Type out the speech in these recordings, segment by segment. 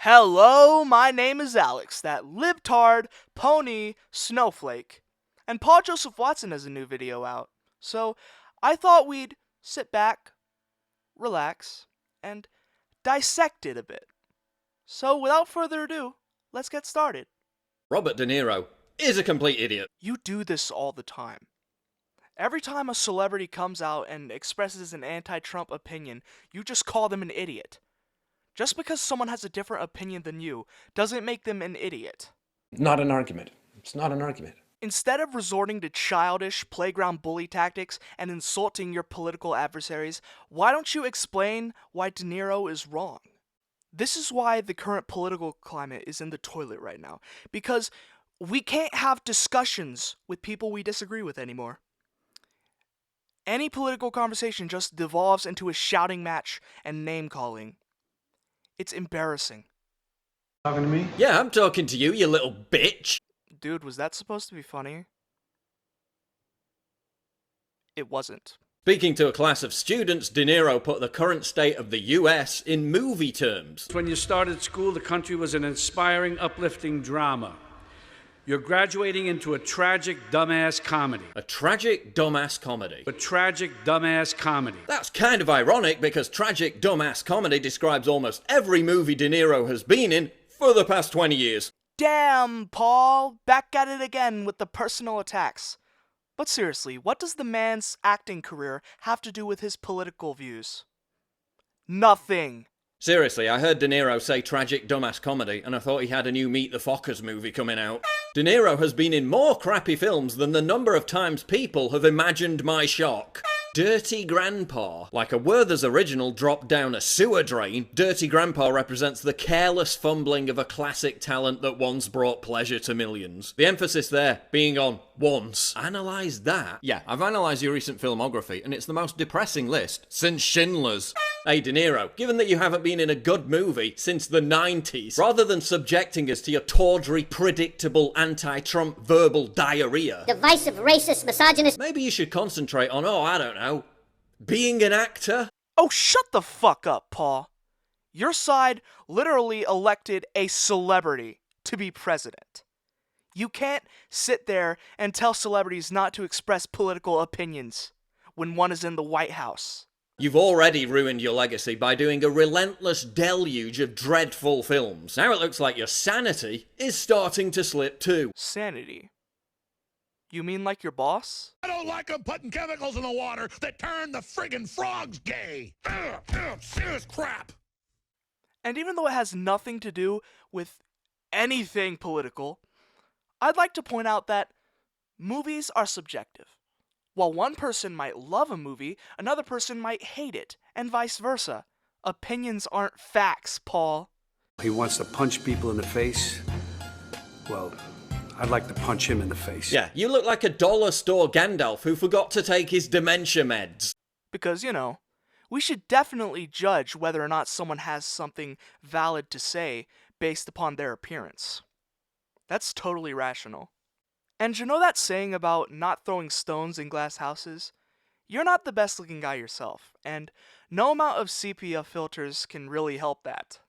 Hello, my name is Alex, that libtard pony snowflake. And Paul Joseph Watson has a new video out. So I thought we'd sit back, relax, and dissect it a bit. So without further ado, let's get started. Robert De Niro is a complete idiot. You do this all the time. Every time a celebrity comes out and expresses an anti-Trump opinion, you just call them an idiot. Just because someone has a different opinion than you doesn't make them an idiot. Not an argument. It's not an argument. Instead of resorting to childish playground bully tactics and insulting your political adversaries, why don't you explain why De Niro is wrong? This is why the current political climate is in the toilet right now, because we can't have discussions with people we disagree with anymore. Any political conversation just devolves into a shouting match and name-calling. It's embarrassing. Talking to me? Yeah, I'm talking to you, you little bitch. Dude, was that supposed to be funny? It wasn't. Speaking to a class of students, De Niro put the current state of the US in movie terms. When you started school, the country was an inspiring, uplifting drama. You're graduating into a tragic, dumbass comedy. A tragic, dumbass comedy. A tragic, dumbass comedy. That's kind of ironic because tragic, dumbass comedy describes almost every movie De Niro has been in for the past 20 years. Damn, Paul, back at it again with the personal attacks. But seriously, what does the man's acting career have to do with his political views? Nothing. Seriously, I heard De Niro say tragic, dumbass comedy, and I thought he had a new Meet the Fockers movie coming out. De Niro has been in more crappy films than the number of times people have imagined my shock. Dirty Grandpa. Like a Werther's original dropped down a sewer drain, Dirty Grandpa represents the careless fumbling of a classic talent that once brought pleasure to millions. The emphasis there being on once. Analyse that? Yeah, I've analysed your recent filmography, and it's the most depressing list since Schindler's. Hey, De Niro, given that you haven't been in a good movie since the 90s, rather than subjecting us to your tawdry, predictable, anti-Trump verbal diarrhea, divisive, racist, misogynist, maybe you should concentrate on, I don't know, being an actor? Oh, shut the fuck up, Paul. Your side literally elected a celebrity to be president. You can't sit there and tell celebrities not to express political opinions when one is in the White House. You've already ruined your legacy by doing a relentless deluge of dreadful films. Now it looks like your sanity is starting to slip too. Sanity? You mean like your boss? I don't like them putting chemicals in the water that turn the friggin' frogs gay. Serious crap. And even though it has nothing to do with anything political, I'd like to point out that movies are subjective. While one person might love a movie, another person might hate it, and vice versa. Opinions aren't facts, Paul. He wants to punch people in the face. Well, I'd like to punch him in the face. Yeah, you look like a dollar store Gandalf who forgot to take his dementia meds. Because, we should definitely judge whether or not someone has something valid to say based upon their appearance. That's totally rational. And you know that saying about not throwing stones in glass houses? You're not the best looking guy yourself, and no amount of sepia filters can really help that.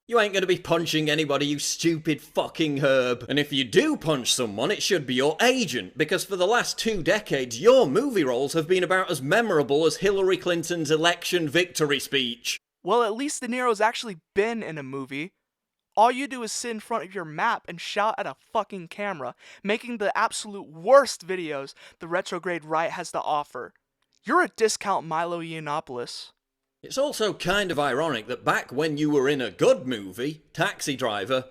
You ain't gonna be punching anybody, you stupid fucking herb. And if you do punch someone, it should be your agent, because for the last 2 decades, your movie roles have been about as memorable as Hillary Clinton's election victory speech. Well, at least De Niro's actually been in a movie. All you do is sit in front of your map and shout at a fucking camera, making the absolute worst videos the retrograde right has to offer. You're a discount Milo Yiannopoulos. It's also kind of ironic that back when you were in a good movie, Taxi Driver,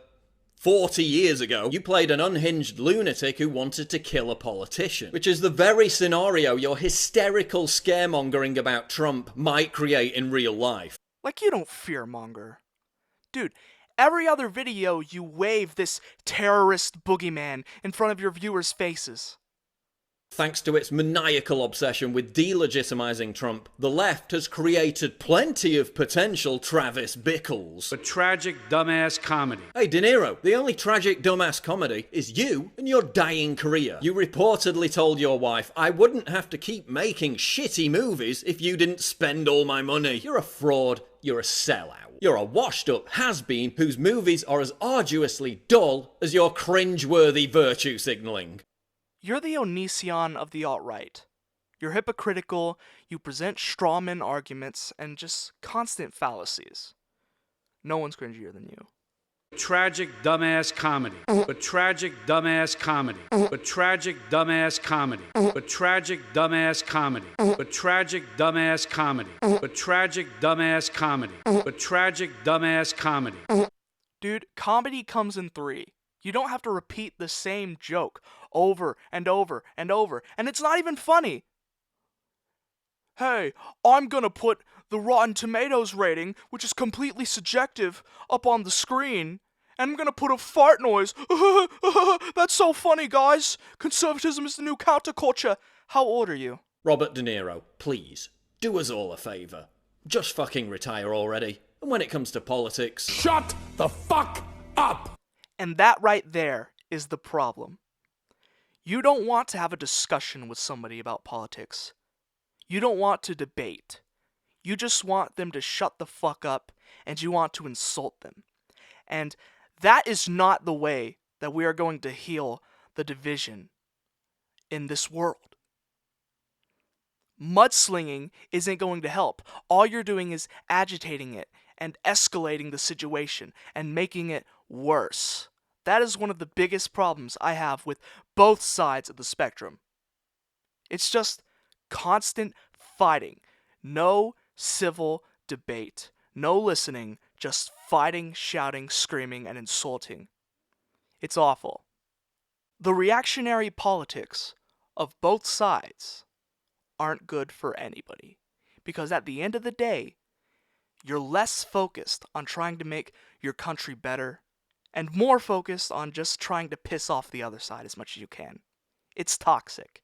40 years ago, you played an unhinged lunatic who wanted to kill a politician, which is the very scenario your hysterical scaremongering about Trump might create in real life. Like you don't fearmonger. Dude, every other video you wave this terrorist boogeyman in front of your viewers' faces. Thanks to its maniacal obsession with delegitimizing Trump, the left has created plenty of potential Travis Bickles. A tragic, dumbass comedy. Hey, De Niro, the only tragic dumbass comedy is you and your dying career. You reportedly told your wife, I wouldn't have to keep making shitty movies if you didn't spend all my money. You're a fraud. You're a sellout. You're a washed-up has-been whose movies are as arduously dull as your cringe-worthy virtue signalling. You're the Onision of the alt-right. You're hypocritical, you present strawman arguments, and just constant fallacies. No one's cringier than you. Tragic dumbass comedy. But tragic dumbass comedy. But tragic dumbass comedy. But tragic dumbass comedy. But tragic dumbass comedy. But tragic dumbass comedy. But tragic dumbass comedy. Dude, comedy comes in 3. You don't have to repeat the same joke over and over and over, and it's not even funny. Hey, I'm gonna put the Rotten Tomatoes rating, which is completely subjective, up on the screen, and I'm gonna put a fart noise. That's so funny, guys. Conservatism is the new counterculture. How old are you? Robert De Niro, please, do us all a favour. Just fucking retire already. And when it comes to politics... Shut the fuck up! And that right there is the problem. You don't want to have a discussion with somebody about politics. You don't want to debate. You just want them to shut the fuck up, and you want to insult them. And that is not the way that we are going to heal the division in this world. Mudslinging isn't going to help. All you're doing is agitating it and escalating the situation and making it worse. That is one of the biggest problems I have with both sides of the spectrum. It's just constant fighting. No civil debate. No listening. Just fighting, shouting, screaming, and insulting. It's awful. The reactionary politics of both sides aren't good for anybody. Because at the end of the day, you're less focused on trying to make your country better and more focused on just trying to piss off the other side as much as you can. It's toxic.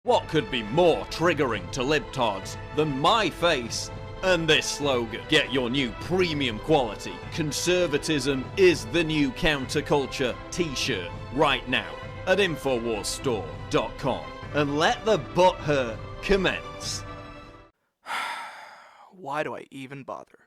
What could be more triggering to libtards than my face and this slogan? Get your new premium quality "Conservatism is the new counterculture" t-shirt right now at InfoWarsStore.com and let the butthurt commence. Why do I even bother?